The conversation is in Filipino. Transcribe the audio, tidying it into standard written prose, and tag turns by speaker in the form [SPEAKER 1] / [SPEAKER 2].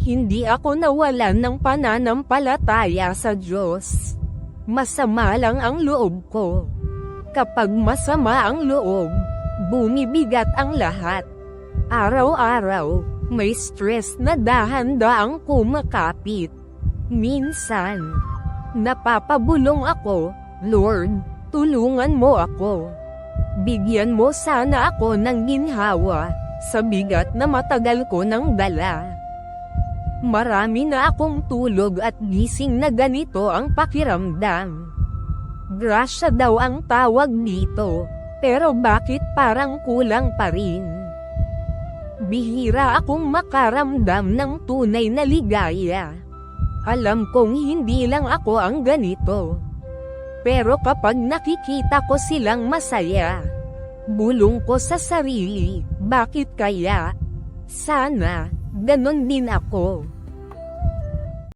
[SPEAKER 1] Hindi ako nawalan ng pananampalataya sa Diyos. Masama lang ang loob ko. Kapag masama ang loob, bumibigat ang lahat. Araw-araw, may stress na dahan-daang kumakapit. Minsan, napapabulong ako, Lord, tulungan mo ako. Bigyan mo sana ako ng ginhawa, sa bigat na matagal ko nang dala. Marami na akong tulog at gising na ganito ang pakiramdam. Grasya daw ang tawag dito, pero bakit parang kulang pa rin? Bihira akong makaramdam ng tunay na ligaya. Alam kong hindi lang ako ang ganito. Pero kapag nakikita ko silang masaya, bulong ko sa sarili, bakit kaya? Sana, ganon din ako.